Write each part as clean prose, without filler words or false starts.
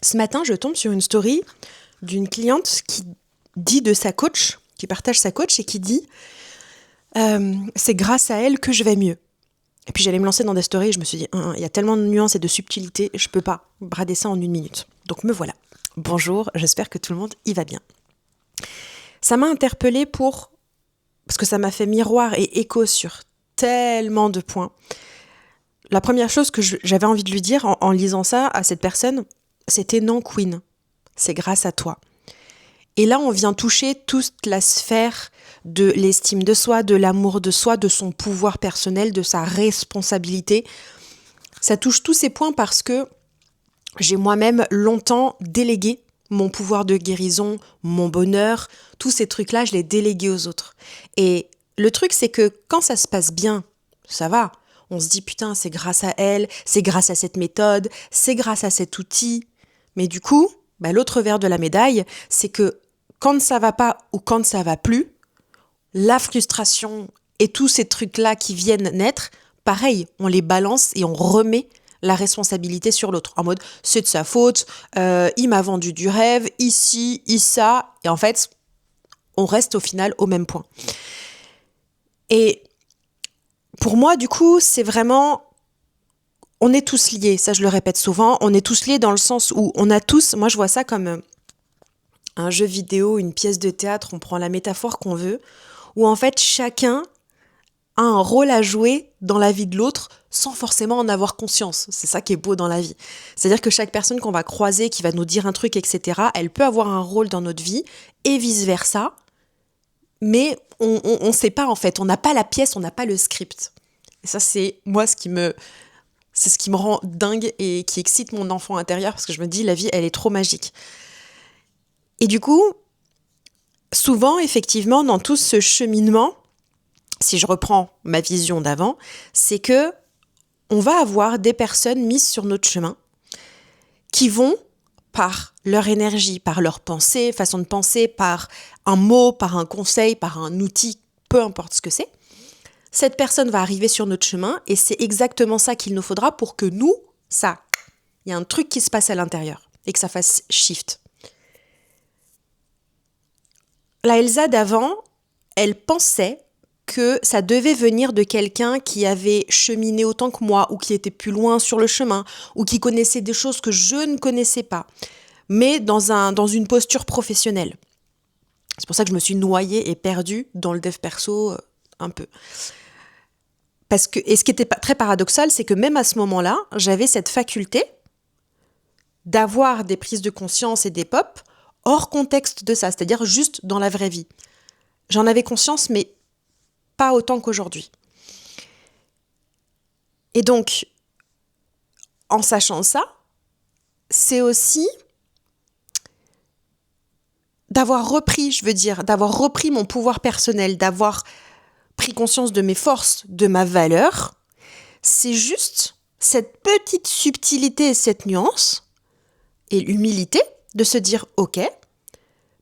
Ce matin, je tombe sur une story d'une cliente qui dit de sa coach, qui partage sa coach et qui dit c'est grâce à elle que je vais mieux. Et puis j'allais me lancer dans des stories et je me suis dit il y a tellement de nuances et de subtilités, je peux pas brader ça en 1 minute. Donc me voilà. Bonjour, j'espère que tout le monde y va bien. Ça m'a interpellée parce que ça m'a fait miroir et écho sur tellement de points. La première chose que j'avais envie de lui dire en lisant ça à cette personne, c'était non Queen, c'est grâce à toi. Et là, on vient toucher toute la sphère de l'estime de soi, de l'amour de soi, de son pouvoir personnel, de sa responsabilité. Ça touche tous ces points parce que j'ai moi-même longtemps délégué mon pouvoir de guérison, mon bonheur, tous ces trucs-là, je les délégués aux autres. Et le truc, c'est que quand ça se passe bien, ça va. On se dit, putain, c'est grâce à elle, c'est grâce à cette méthode, c'est grâce à cet outil. Mais du coup, l'autre verre de la médaille, c'est que quand ça va pas ou quand ça va plus, la frustration et tous ces trucs-là qui viennent naître, pareil, on les balance et on remet la responsabilité sur l'autre. En mode, c'est de sa faute, il m'a vendu du rêve, ici, ça. Et en fait, on reste au final au même point. Et pour moi, du coup, c'est vraiment... On est tous liés, ça je le répète souvent, on est tous liés dans le sens où on a tous... Moi, je vois ça comme un jeu vidéo, une pièce de théâtre, on prend la métaphore qu'on veut, où en fait, chacun a un rôle à jouer dans la vie de l'autre sans forcément en avoir conscience. C'est ça qui est beau dans la vie. C'est-à-dire que chaque personne qu'on va croiser, qui va nous dire un truc, etc., elle peut avoir un rôle dans notre vie et vice-versa, mais on ne sait pas en fait, on n'a pas la pièce, on n'a pas le script. Et ça, c'est moi c'est ce qui me rend dingue et qui excite mon enfant intérieur parce que je me dis, la vie, elle est trop magique. Et du coup, souvent, effectivement, dans tout ce cheminement, si je reprends ma vision d'avant, c'est que on va avoir des personnes mises sur notre chemin qui vont, par leur énergie, par leur pensée, façon de penser, par un mot, par un conseil, par un outil, peu importe ce que c'est, cette personne va arriver sur notre chemin et c'est exactement ça qu'il nous faudra pour que nous, il y a un truc qui se passe à l'intérieur et que ça fasse shift. La Elsa d'avant, elle pensait que ça devait venir de quelqu'un qui avait cheminé autant que moi ou qui était plus loin sur le chemin ou qui connaissait des choses que je ne connaissais pas, mais dans une posture professionnelle. C'est pour ça que je me suis noyée et perdue dans le dev perso un peu. Et ce qui était très paradoxal, c'est que même à ce moment-là, j'avais cette faculté d'avoir des prises de conscience et des pop hors contexte de ça, c'est-à-dire juste dans la vraie vie. J'en avais conscience, mais pas autant qu'aujourd'hui. Et donc, en sachant ça, c'est aussi d'avoir repris mon pouvoir personnel, d'avoir pris conscience de mes forces, de ma valeur. C'est juste cette petite subtilité et cette nuance et l'humilité de se dire « Ok,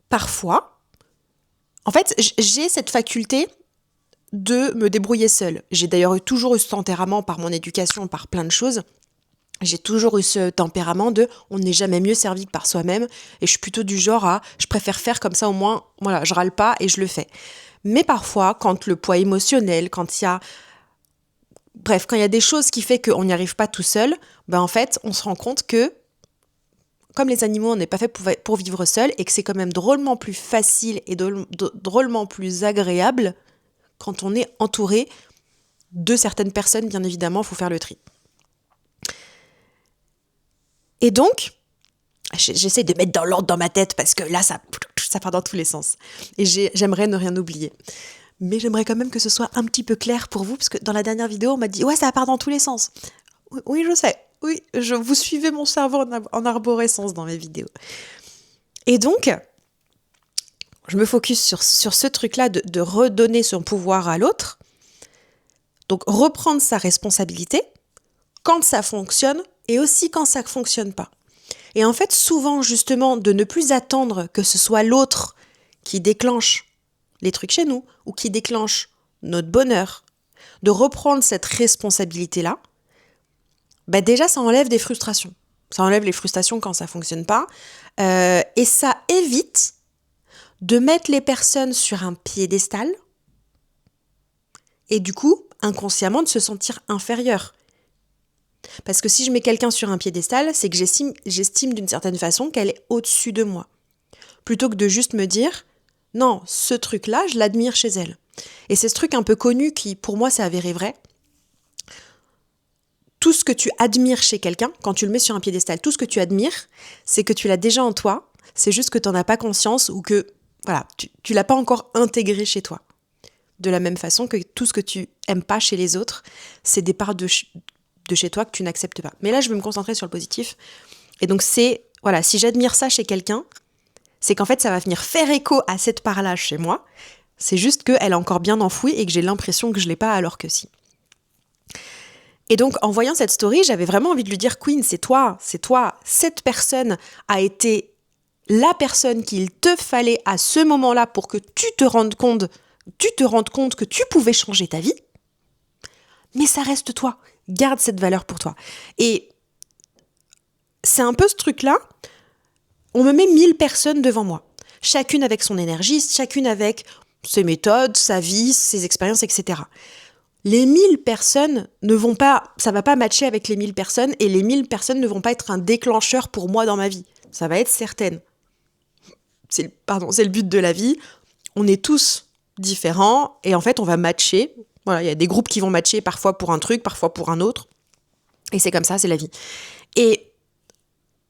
parfois, en fait, j'ai cette faculté de me débrouiller seule. J'ai d'ailleurs toujours eu ce tempérament par mon éducation, par plein de choses. J'ai toujours eu ce tempérament de on n'est jamais mieux servi que par soi-même et je suis plutôt du genre à je préfère faire comme ça au moins, voilà, je râle pas et je le fais. Mais parfois, quand le poids émotionnel, quand il y a des choses qui fait qu'on n'y arrive pas tout seul, en fait, on se rend compte que comme les animaux, on n'est pas fait pour vivre seul et que c'est quand même drôlement plus facile et drôlement plus agréable quand on est entouré de certaines personnes, bien évidemment, il faut faire le tri. Et donc, j'essaie de mettre dans l'ordre dans ma tête parce que là, ça part dans tous les sens. Et j'aimerais ne rien oublier. Mais j'aimerais quand même que ce soit un petit peu clair pour vous, parce que dans la dernière vidéo, on m'a dit « Ouais, ça part dans tous les sens ». Oui, je sais. Oui, vous suivez mon cerveau en arborescence dans mes vidéos. Et donc, je me focus sur ce truc-là de redonner son pouvoir à l'autre. Donc, reprendre sa responsabilité quand ça fonctionne et aussi quand ça ne fonctionne pas. Et en fait, souvent, justement, de ne plus attendre que ce soit l'autre qui déclenche les trucs chez nous ou qui déclenche notre bonheur, de reprendre cette responsabilité-là, déjà, ça enlève des frustrations. Ça enlève les frustrations quand ça fonctionne pas. Et ça évite de mettre les personnes sur un piédestal et du coup, inconsciemment, de se sentir inférieur. Parce que si je mets quelqu'un sur un piédestal, c'est que j'estime d'une certaine façon qu'elle est au-dessus de moi. Plutôt que de juste me dire, non, ce truc-là, je l'admire chez elle. Et c'est ce truc un peu connu qui, pour moi, s'est avéré vrai. Tout ce que tu admires chez quelqu'un, quand tu le mets sur un piédestal, tout ce que tu admires, c'est que tu l'as déjà en toi, c'est juste que tu n'en as pas conscience ou que voilà, tu l'as pas encore intégré chez toi. De la même façon que tout ce que tu aimes pas chez les autres, c'est des parts de chez toi que tu n'acceptes pas. Mais là, je vais me concentrer sur le positif. Et donc voilà, si j'admire ça chez quelqu'un, c'est qu'en fait, ça va venir faire écho à cette part-là chez moi. C'est juste qu'elle est encore bien enfouie et que j'ai l'impression que je l'ai pas alors que si. Et donc, en voyant cette story, j'avais vraiment envie de lui dire, Queen, c'est toi. Cette personne a été la personne qu'il te fallait à ce moment-là pour que tu te rendes compte que tu pouvais changer ta vie. Mais ça reste toi. Garde cette valeur pour toi. Et c'est un peu ce truc-là. On me met 1000 personnes devant moi. Chacune avec son énergie, chacune avec ses méthodes, sa vie, ses expériences, etc. Les 1000 personnes ça va pas matcher avec les 1000 personnes et les 1000 personnes ne vont pas être un déclencheur pour moi dans ma vie. Ça va être certaines. C'est le but de la vie. On est tous différents et en fait, on va matcher. Voilà, il y a des groupes qui vont matcher parfois pour un truc, parfois pour un autre. Et c'est comme ça, c'est la vie. Et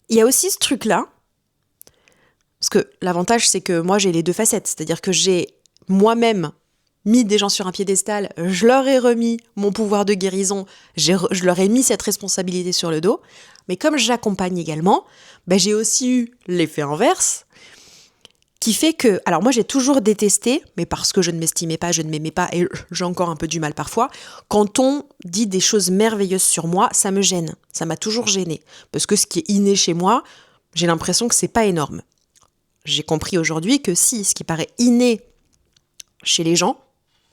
il y a aussi ce truc-là, parce que l'avantage, c'est que moi, j'ai les deux facettes. C'est-à-dire que j'ai moi-même mis des gens sur un piédestal, je leur ai remis mon pouvoir de guérison, je leur ai mis cette responsabilité sur le dos. Mais comme j'accompagne également, j'ai aussi eu l'effet inverse, qui fait que, alors moi j'ai toujours détesté, mais parce que je ne m'estimais pas, je ne m'aimais pas, et j'ai encore un peu du mal parfois, quand on dit des choses merveilleuses sur moi, ça me gêne, ça m'a toujours gênée. Parce que ce qui est inné chez moi, j'ai l'impression que c'est pas énorme. J'ai compris aujourd'hui que si, ce qui paraît inné chez les gens,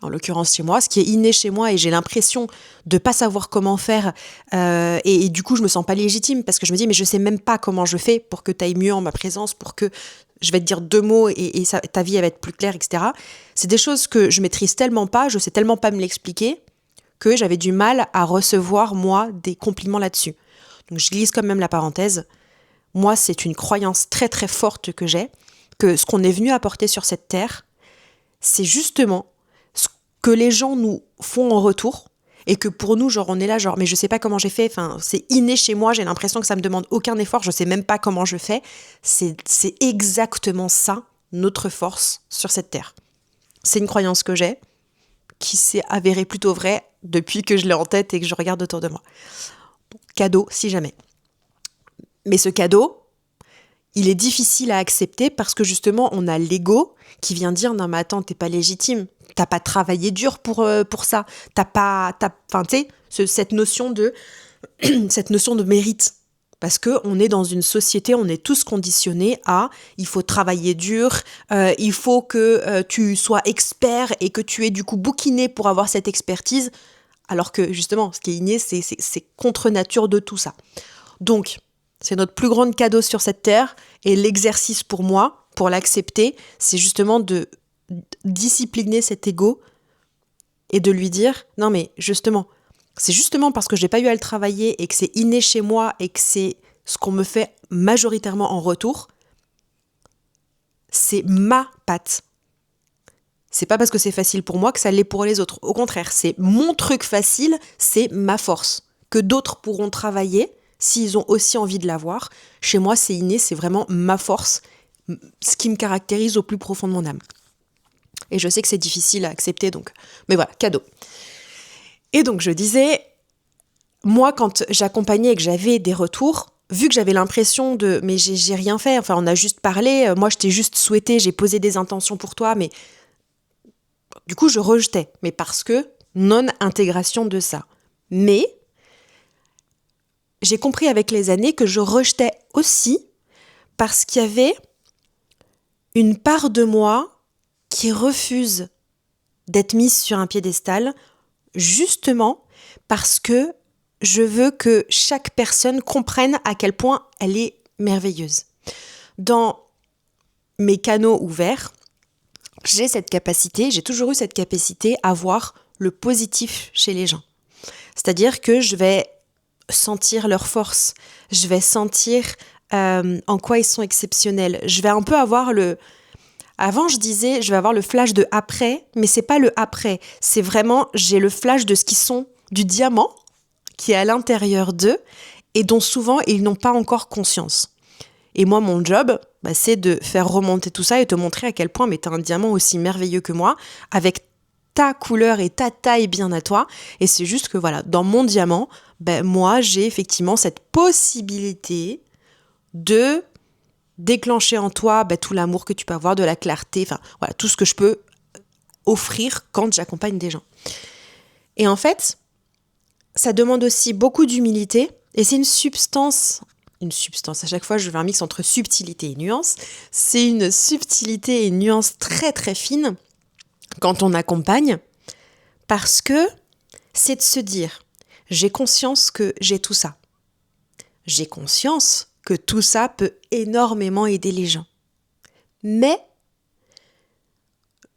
en l'occurrence chez moi, ce qui est inné chez moi et j'ai l'impression de pas savoir comment faire et du coup je me sens pas légitime parce que je me dis mais je sais même pas comment je fais pour que tu ailles mieux en ma présence, pour que je vais te dire 2 mots et ta vie elle va être plus claire, etc. C'est des choses que je maîtrise tellement pas, je sais tellement pas me l'expliquer que j'avais du mal à recevoir moi des compliments là-dessus. Donc je glisse quand même la parenthèse. Moi c'est une croyance très très forte que j'ai, que ce qu'on est venu apporter sur cette terre, c'est justement ce que les gens nous font en retour et que pour nous, genre, on est là, genre, mais je sais pas comment j'ai fait, enfin, c'est inné chez moi, j'ai l'impression que ça me demande aucun effort, je sais même pas comment je fais. C'est exactement ça, notre force sur cette terre. C'est une croyance que j'ai, qui s'est avérée plutôt vraie depuis que je l'ai en tête et que je regarde autour de moi. Cadeau, si jamais. Mais ce cadeau, il est difficile à accepter parce que justement, on a l'ego qui vient dire « Non mais attends, t'es pas légitime, t'as pas travaillé dur pour ça, enfin tu sais, cette notion de mérite. » Parce qu'on est dans une société, on est tous conditionnés à « Il faut travailler dur, il faut que tu sois expert et que tu aies du coup bouquiné pour avoir cette expertise. » Alors que justement, ce qui est inné, c'est contre nature de tout ça. Donc, c'est notre plus grand cadeau sur cette terre et l'exercice pour moi, pour l'accepter, c'est justement de discipliner cet ego et de lui dire « Non mais justement, c'est justement parce que j'ai pas eu à le travailler et que c'est inné chez moi et que c'est ce qu'on me fait majoritairement en retour, c'est ma patte. C'est pas parce que c'est facile pour moi que ça l'est pour les autres. Au contraire, c'est mon truc facile, c'est ma force, que d'autres pourront travailler s'ils ont aussi envie de l'avoir. Chez moi, c'est inné, c'est vraiment ma force, ce qui me caractérise au plus profond de mon âme. Et je sais que c'est difficile à accepter, donc. Mais voilà, cadeau. Et donc, je disais, moi, quand j'accompagnais et que j'avais des retours, vu que j'avais l'impression de « mais j'ai rien fait, enfin, on a juste parlé, moi, je t'ai juste souhaité, j'ai posé des intentions pour toi, mais… » Du coup, je rejetais, mais parce que non-intégration de ça. Mais j'ai compris avec les années que je rejetais aussi parce qu'il y avait une part de moi qui refuse d'être mise sur un piédestal, justement parce que je veux que chaque personne comprenne à quel point elle est merveilleuse. Dans mes canaux ouverts, j'ai toujours eu cette capacité à voir le positif chez les gens. C'est-à-dire que je vais sentir leur force, je vais sentir en quoi ils sont exceptionnels. Je vais un peu avoir Avant, je disais, je vais avoir le flash de après, mais c'est pas le après. C'est vraiment, j'ai le flash de ce qu'ils sont, du diamant qui est à l'intérieur d'eux et dont souvent ils n'ont pas encore conscience. Et moi, mon job, c'est de faire remonter tout ça et te montrer à quel point t'as un diamant aussi merveilleux que moi, avec ta couleur et ta taille bien à toi. Et c'est juste que voilà, dans mon diamant, moi, j'ai effectivement cette possibilité de déclencher en toi tout l'amour que tu peux avoir, de la clarté, enfin voilà, tout ce que je peux offrir quand j'accompagne des gens. Et en fait, ça demande aussi beaucoup d'humilité et c'est une substance, à chaque fois je fais un mix entre subtilité et nuance, c'est une subtilité et une nuance très très fine quand on accompagne parce que c'est de se dire, j'ai conscience que j'ai tout ça. J'ai conscience que tout ça peut énormément aider les gens. Mais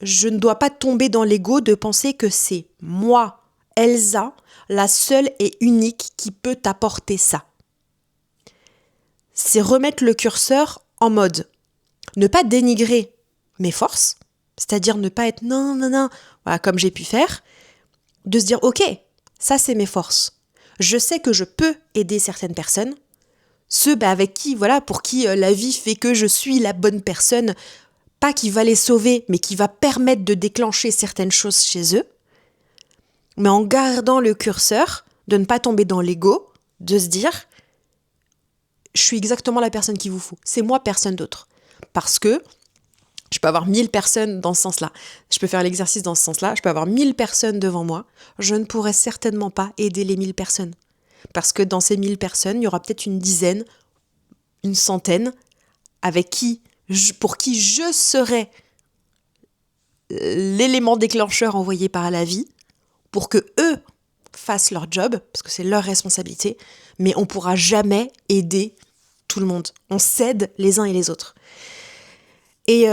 je ne dois pas tomber dans l'ego de penser que c'est moi, Elsa, la seule et unique qui peut t'apporter ça. C'est remettre le curseur en mode ne pas dénigrer mes forces, c'est-à-dire ne pas être non, voilà, comme j'ai pu faire, de se dire ok, ça c'est mes forces. Je sais que je peux aider certaines personnes, ceux avec qui, voilà, pour qui la vie fait que je suis la bonne personne, pas qui va les sauver, mais qui va permettre de déclencher certaines choses chez eux, mais en gardant le curseur, de ne pas tomber dans l'ego, de se dire je suis exactement la personne qu'il vous faut, c'est moi, personne d'autre. Parce que je peux avoir 1000 personnes dans ce sens-là, je peux faire l'exercice dans ce sens-là, je peux avoir 1000 personnes devant moi, je ne pourrais certainement pas aider les 1000 personnes. Parce que dans ces 1000 personnes, il y aura peut-être une dizaine, une centaine, pour qui je serai l'élément déclencheur envoyé par la vie, pour que eux fassent leur job, parce que c'est leur responsabilité, mais on ne pourra jamais aider tout le monde. On s'aide les uns et les autres. Et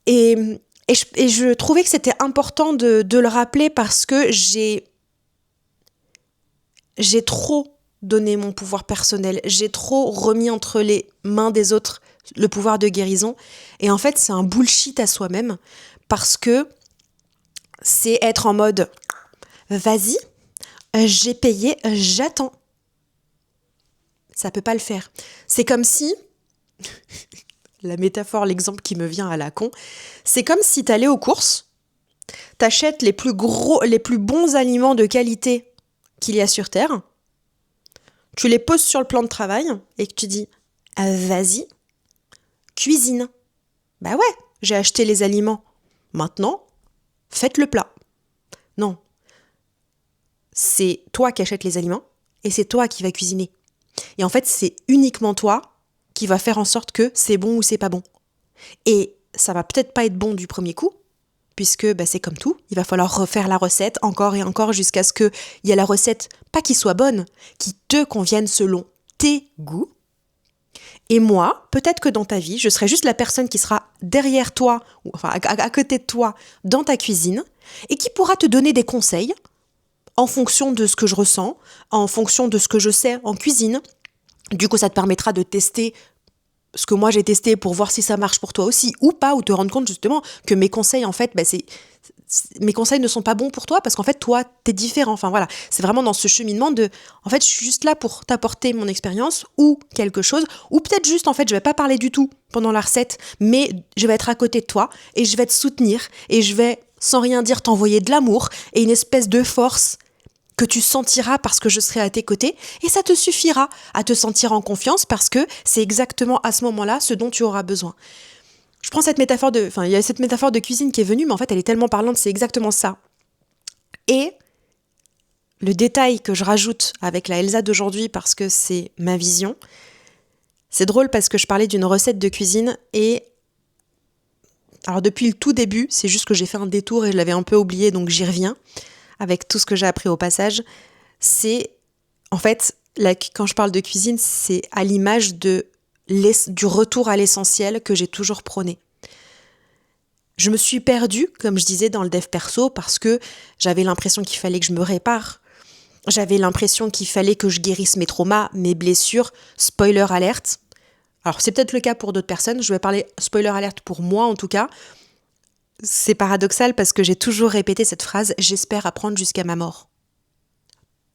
je trouvais que c'était important de le rappeler parce que j'ai trop donné mon pouvoir personnel, j'ai trop remis entre les mains des autres le pouvoir de guérison. Et en fait, c'est un bullshit à soi-même parce que c'est être en mode vas-y, j'ai payé, j'attends. Ça peut pas le faire. C'est comme si, la métaphore, l'exemple qui me vient à la con, c'est comme si t'allais aux courses, t'achètes les plus bons aliments de qualité qu'il y a sur Terre, tu les poses sur le plan de travail et que tu dis vas-y, cuisine. Bah ouais, j'ai acheté les aliments. Maintenant, faites le plat. Non. C'est toi qui achètes les aliments et c'est toi qui vas cuisiner. Et en fait, c'est uniquement toi qui va faire en sorte que c'est bon ou c'est pas bon. Et ça va peut-être pas être bon du premier coup, puisque c'est comme tout, il va falloir refaire la recette encore et encore jusqu'à ce qu'il y ait la recette, pas qui soit bonne, qui te convienne selon tes goûts. Et moi, peut-être que dans ta vie, je serai juste la personne qui sera derrière toi, ou enfin à côté de toi, dans ta cuisine, et qui pourra te donner des conseils en fonction de ce que je ressens, en fonction de ce que je sais en cuisine. Du coup, ça te permettra de tester ce que moi j'ai testé pour voir si ça marche pour toi aussi ou pas, ou te rendre compte justement que mes conseils, en fait, mes conseils ne sont pas bons pour toi parce qu'en fait, toi, t'es différent. Enfin voilà, c'est vraiment dans ce cheminement de, en fait, je suis juste là pour t'apporter mon expérience ou quelque chose, ou peut-être juste, en fait, je vais pas parler du tout pendant la recette, mais je vais être à côté de toi et je vais te soutenir et je vais, sans rien dire, t'envoyer de l'amour et une espèce de force que tu sentiras parce que je serai à tes côtés, et ça te suffira à te sentir en confiance parce que c'est exactement à ce moment-là ce dont tu auras besoin. Je prends cette métaphore il y a cette métaphore de cuisine qui est venue, mais en fait elle est tellement parlante, c'est exactement ça. Et le détail que je rajoute avec la Elsa d'aujourd'hui parce que c'est ma vision, c'est drôle parce que je parlais d'une recette de cuisine et alors depuis le tout début, c'est juste que j'ai fait un détour et je l'avais un peu oublié donc j'y reviens avec tout ce que j'ai appris au passage, c'est En fait, quand je parle de cuisine, c'est à l'image du retour à l'essentiel que j'ai toujours prôné. Je me suis perdue, comme je disais, dans le dev perso parce que j'avais l'impression qu'il fallait que je me répare. J'avais l'impression qu'il fallait que je guérisse mes traumas, mes blessures. Spoiler alerte. Alors, c'est peut-être le cas pour d'autres personnes. Je vais parler spoiler alerte pour moi, en tout cas. C'est paradoxal parce que j'ai toujours répété cette phrase « j'espère apprendre jusqu'à ma mort ».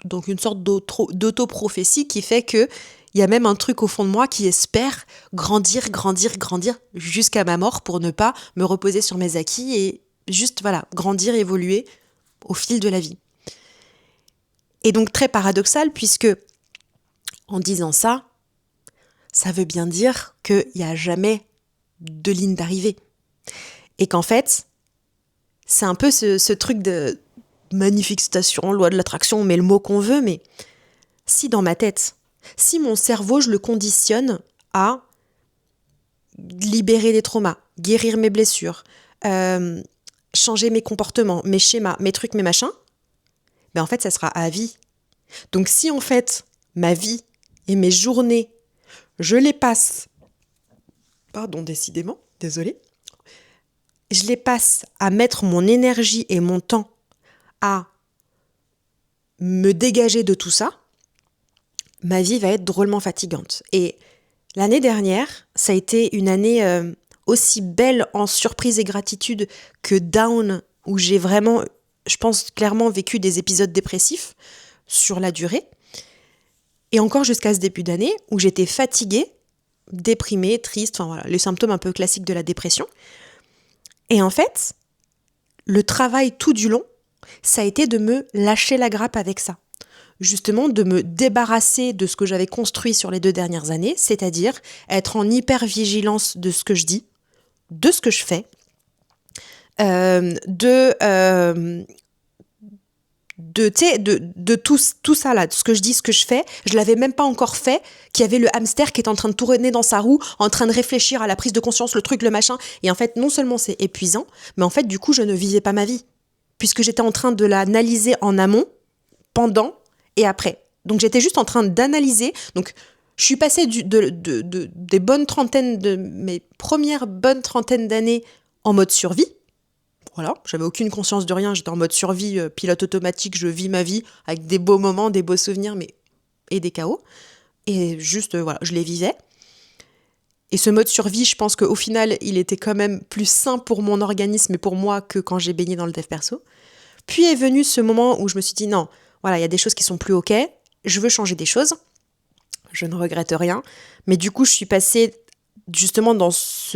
Donc, une sorte d'auto-prophétie qui fait que il y a même un truc au fond de moi qui espère grandir jusqu'à ma mort pour ne pas me reposer sur mes acquis et juste, voilà, grandir, évoluer au fil de la vie. Et donc, très paradoxal puisque, en disant ça, ça veut bien dire qu'il n'y a jamais de ligne d'arrivée. Et qu'en fait, c'est un peu ce truc de manifestation, loi de l'attraction, on met le mot qu'on veut, mais si dans ma tête, si mon cerveau, je le conditionne à libérer des traumas, guérir mes blessures, changer mes comportements, mes schémas, mes trucs, mes machins, ben en fait, ça sera à vie. Donc si en fait, ma vie et mes journées, je les passe, je les passe à mettre mon énergie et mon temps à me dégager de tout ça, ma vie va être drôlement fatigante. Et l'année dernière, ça a été une année aussi belle en surprise et gratitude que down, où j'ai vraiment, je pense, clairement vécu des épisodes dépressifs sur la durée. Et encore jusqu'à ce début d'année, où j'étais fatiguée, déprimée, triste, enfin voilà, les symptômes un peu classiques de la dépression. Et en fait, le travail tout du long, ça a été de me lâcher la grappe avec ça. Justement, de me débarrasser de ce que j'avais construit sur les 2 dernières années, c'est-à-dire être en hyper-vigilance de ce que je dis, de ce que je fais, de tout ça là, de ce que je dis, ce que je fais. Je l'avais même pas encore fait, qu'il y avait le hamster qui est en train de tourner dans sa roue, en train de réfléchir à la prise de conscience, le truc, le machin. Et en fait, non seulement c'est épuisant, mais en fait, du coup, je ne vivais pas ma vie, puisque j'étais en train de l'analyser en amont, pendant et après. Donc j'étais juste en train d'analyser. Donc je suis passée des bonnes trentaines de mes premières bonnes trentaines d'années en mode survie. Voilà, j'avais aucune conscience de rien, j'étais en mode survie, pilote automatique, je vis ma vie avec des beaux moments, des beaux souvenirs, et des chaos. Et juste, voilà, je les vivais. Et ce mode survie, je pense qu'au final, il était quand même plus sain pour mon organisme et pour moi que quand j'ai baigné dans le dev perso. Puis est venu ce moment où je me suis dit non, voilà, il y a des choses qui sont plus OK, je veux changer des choses, je ne regrette rien, mais du coup, je suis passée justement dans parce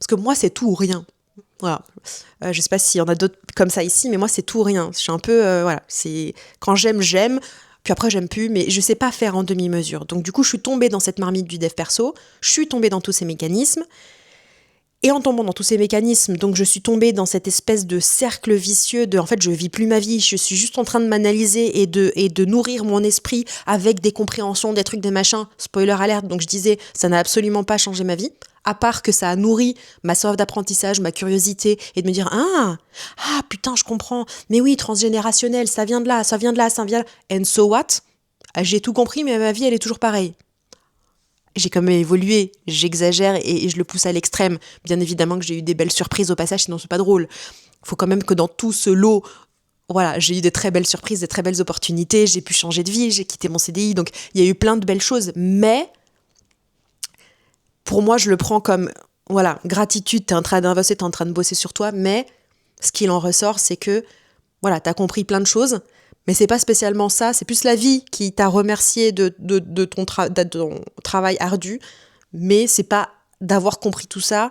que moi, c'est tout ou rien. Voilà. Je sais pas s'il y en a d'autres comme ça ici, mais moi, c'est tout ou rien. Je suis un peu, voilà, c'est quand j'aime, puis après, j'aime plus, mais je sais pas faire en demi-mesure. Donc, du coup, je suis tombée dans cette marmite du dev perso, je suis tombée dans tous ces mécanismes, et en tombant dans tous ces mécanismes, donc je suis tombée dans cette espèce de cercle vicieux de, en fait, je vis plus ma vie, je suis juste en train de m'analyser et de nourrir mon esprit avec des compréhensions, des trucs, des machins. Spoiler alert, donc je disais, ça n'a absolument pas changé ma vie, à part que ça a nourri ma soif d'apprentissage, ma curiosité, et de me dire, ah putain, je comprends, mais oui, transgénérationnel, ça vient de là, ça vient de là, ça vient de là, and so what? J'ai tout compris, mais ma vie, elle est toujours pareille. J'ai quand même évolué, j'exagère et je le pousse à l'extrême. Bien évidemment que j'ai eu des belles surprises au passage, sinon c'est pas drôle. Il faut quand même que dans tout ce lot, voilà, j'ai eu des très belles surprises, des très belles opportunités, j'ai pu changer de vie, j'ai quitté mon CDI, donc il y a eu plein de belles choses. Mais pour moi, je le prends comme, voilà, gratitude, t'es en train d'investir, t'es en train de bosser sur toi, mais ce qu'il en ressort, c'est que, voilà, t'as compris plein de choses, mais c'est pas spécialement ça, c'est plus la vie qui t'a remercié de ton travail ardu, mais c'est pas d'avoir compris tout ça.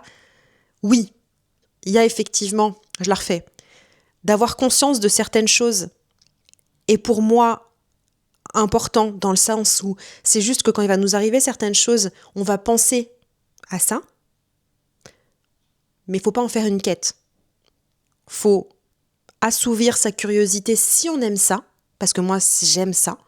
Oui, il y a effectivement, je la refais, d'avoir conscience de certaines choses est pour moi important dans le sens où c'est juste que quand il va nous arriver certaines choses, on va penser à ça, mais il faut pas en faire une quête. Faut assouvir sa curiosité si on aime ça, parce que moi j'aime ça.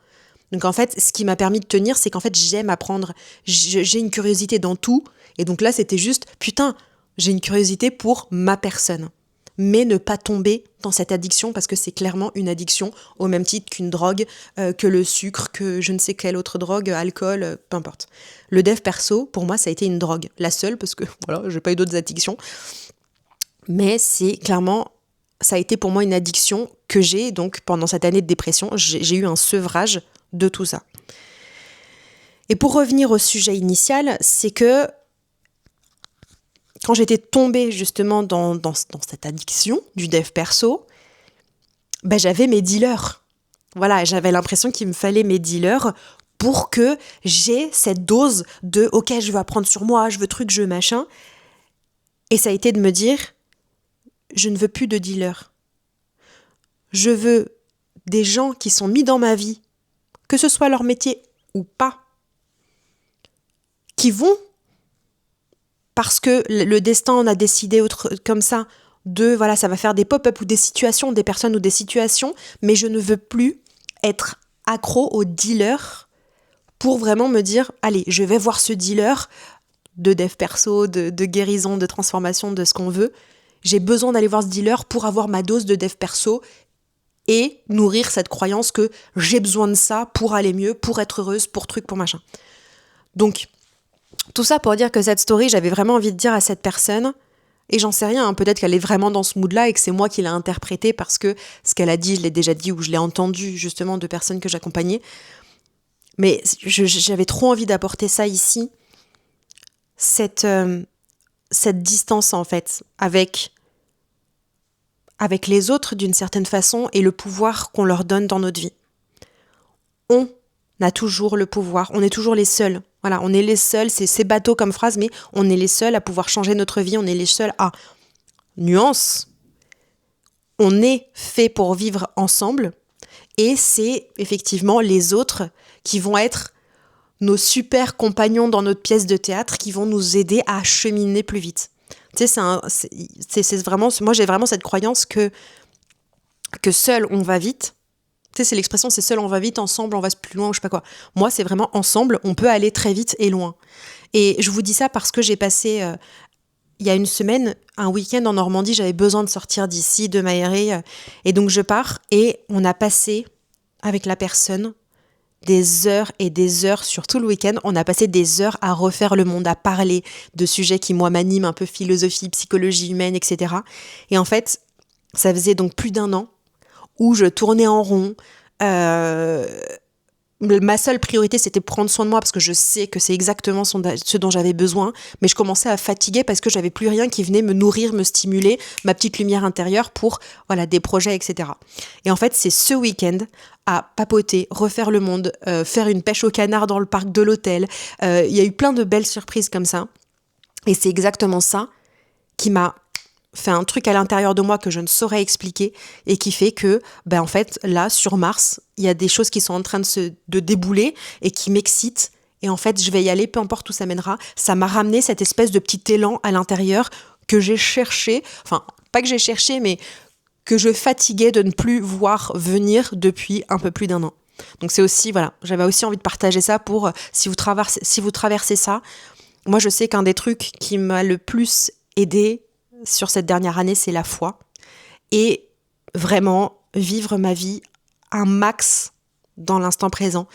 Donc en fait, ce qui m'a permis de tenir, c'est qu'en fait j'aime apprendre, j'ai une curiosité dans tout, et donc là c'était juste, putain, j'ai une curiosité pour ma personne. mais ne pas tomber dans cette addiction, parce que c'est clairement une addiction, au même titre qu'une drogue, que le sucre, que je ne sais quelle autre drogue, alcool, peu importe. Le dev perso, pour moi, ça a été une drogue. La seule, parce que voilà, j'ai pas eu d'autres addictions. Mais c'est clairement, ça a été pour moi une addiction que j'ai, donc pendant cette année de dépression, j'ai eu un sevrage de tout ça. Et pour revenir au sujet initial, c'est que quand j'étais tombée justement dans cette addiction du dev perso, j'avais mes dealers. Voilà, j'avais l'impression qu'il me fallait mes dealers pour que j'ai cette dose de « ok, je veux apprendre sur moi, je veux truc, je veux machin ». Et ça a été de me dire « je ne veux plus de dealers. Je veux des gens qui sont mis dans ma vie, que ce soit leur métier ou pas, qui vont, parce que le destin en a décidé comme ça, voilà, ça va faire des pop-up ou des situations, des personnes ou des situations, mais je ne veux plus être accro au dealer pour vraiment me dire, allez, je vais voir ce dealer de dev perso, de guérison, de transformation, de ce qu'on veut. J'ai besoin d'aller voir ce dealer pour avoir ma dose de dev perso et nourrir cette croyance que j'ai besoin de ça pour aller mieux, pour être heureuse, pour truc, pour machin. Donc, tout ça pour dire que cette story, j'avais vraiment envie de dire à cette personne, et j'en sais rien, hein, peut-être qu'elle est vraiment dans ce mood-là et que c'est moi qui l'ai interprété parce que ce qu'elle a dit, je l'ai déjà dit ou je l'ai entendu justement de personnes que j'accompagnais. Mais j'avais trop envie d'apporter ça ici, cette distance en fait, avec les autres d'une certaine façon et le pouvoir qu'on leur donne dans notre vie. On a toujours le pouvoir, on est toujours les seuls. Voilà, on est les seuls, c'est bateau comme phrase, mais on est les seuls à pouvoir changer notre vie, on est les seuls à... Nuance, on est fait pour vivre ensemble et c'est effectivement les autres qui vont être nos super compagnons dans notre pièce de théâtre qui vont nous aider à cheminer plus vite. Tu sais, c'est vraiment... Moi, j'ai vraiment cette croyance que seul, on va vite. Tu sais, c'est l'expression, c'est seul, on va vite, ensemble, on va plus loin, ou je sais pas quoi. Moi, c'est vraiment ensemble, on peut aller très vite et loin. Et je vous dis ça parce que j'ai passé, il y a une semaine, un week-end en Normandie, j'avais besoin de sortir d'ici, de m'aérer. Et donc, je pars et on a passé, avec la personne, des heures et des heures sur tout le week-end. On a passé des heures à refaire le monde, à parler de sujets qui, moi, m'animent, un peu philosophie, psychologie humaine, etc. Et en fait, ça faisait donc plus d'1 an où je tournais en rond. Ma seule priorité, c'était prendre soin de moi parce que je sais que c'est exactement ce dont j'avais besoin. Mais je commençais à fatiguer parce que j'avais plus rien qui venait me nourrir, me stimuler, ma petite lumière intérieure pour des projets, etc. Et en fait, c'est ce week-end à papoter, refaire le monde, faire une pêche au canard dans le parc de l'hôtel. Il y a eu plein de belles surprises comme ça. Et c'est exactement ça qui m'a fait un truc à l'intérieur de moi que je ne saurais expliquer et qui fait que, en fait, là, sur Mars, il y a des choses qui sont en train de débouler et qui m'excitent. Et en fait, je vais y aller, peu importe où ça mènera. Ça m'a ramené cette espèce de petit élan à l'intérieur que j'ai cherché, enfin, pas que j'ai cherché, mais que je fatiguais de ne plus voir venir depuis un peu plus d'1 an. Donc c'est aussi, voilà, j'avais aussi envie de partager ça pour, si vous traversez ça, moi je sais qu'un des trucs qui m'a le plus aidé sur cette dernière année, c'est la foi. Et vraiment vivre ma vie un max dans l'instant présent.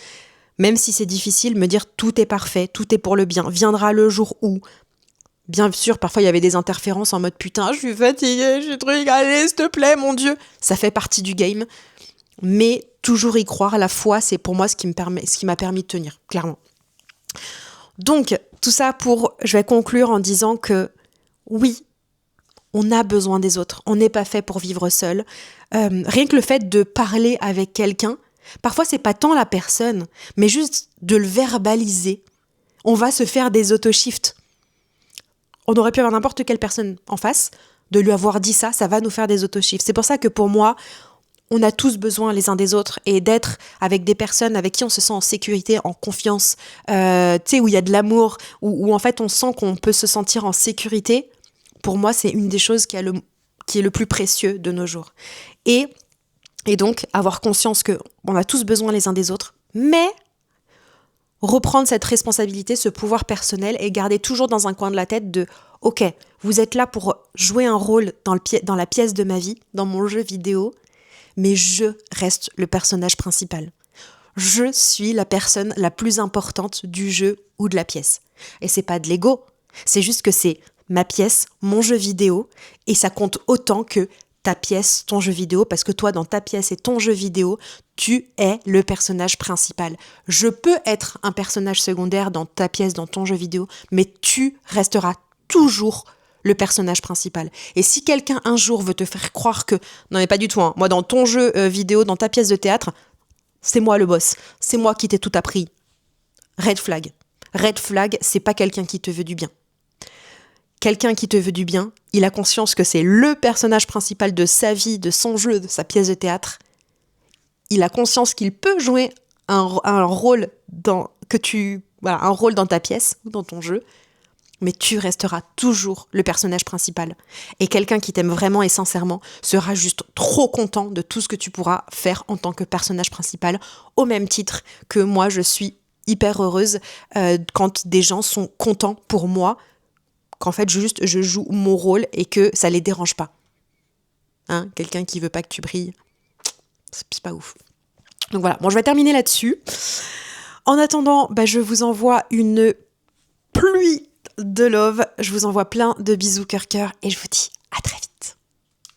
Même si c'est difficile, me dire tout est parfait, tout est pour le bien. Viendra le jour où. Bien sûr, parfois il y avait des interférences en mode putain, je suis fatiguée, je suis truc, allez, s'il te plaît, mon Dieu. Ça fait partie du game. Mais toujours y croire, la foi, c'est pour moi ce qui m'a permis de tenir, clairement. Donc, tout ça je vais conclure en disant que oui, on a besoin des autres. On n'est pas fait pour vivre seul. Rien que le fait de parler avec quelqu'un, parfois c'est pas tant la personne, mais juste de le verbaliser. On va se faire des auto-shifts. On aurait pu avoir n'importe quelle personne en face, de lui avoir dit ça va nous faire des auto-shifts. C'est pour ça que pour moi, on a tous besoin les uns des autres et d'être avec des personnes avec qui on se sent en sécurité, en confiance, tu sais, où il y a de l'amour, où en fait on sent qu'on peut se sentir en sécurité. Pour moi, c'est une des choses qui est le plus précieux de nos jours. Et donc, avoir conscience qu'on a tous besoin les uns des autres, mais reprendre cette responsabilité, ce pouvoir personnel et garder toujours dans un coin de la tête de « Ok, vous êtes là pour jouer un rôle dans la pièce de ma vie, dans mon jeu vidéo, mais je reste le personnage principal. Je suis la personne la plus importante du jeu ou de la pièce. » Et c'est pas de l'ego, c'est juste que c'est ma pièce, mon jeu vidéo, et ça compte autant que ta pièce, ton jeu vidéo, parce que toi, dans ta pièce et ton jeu vidéo, tu es le personnage principal. Je peux être un personnage secondaire dans ta pièce, dans ton jeu vidéo, mais tu resteras toujours le personnage principal. Et si quelqu'un un jour veut te faire croire que, non mais pas du tout, hein, moi dans ton jeu vidéo, dans ta pièce de théâtre, c'est moi le boss, c'est moi qui t'ai tout appris. Red flag. Red flag, c'est pas quelqu'un qui te veut du bien. Quelqu'un qui te veut du bien, il a conscience que c'est le personnage principal de sa vie, de son jeu, de sa pièce de théâtre. Il a conscience qu'il peut jouer un rôle un rôle dans ta pièce ou dans ton jeu, mais tu resteras toujours le personnage principal. Et quelqu'un qui t'aime vraiment et sincèrement sera juste trop content de tout ce que tu pourras faire en tant que personnage principal, au même titre que moi, je suis hyper heureuse quand des gens sont contents pour moi, qu'en fait juste je joue mon rôle et que ça les dérange pas. Hein, quelqu'un qui veut pas que tu brilles, c'est pas ouf. Donc voilà, bon, je vais terminer là-dessus. En attendant, je vous envoie une pluie de love, je vous envoie plein de bisous cœur et je vous dis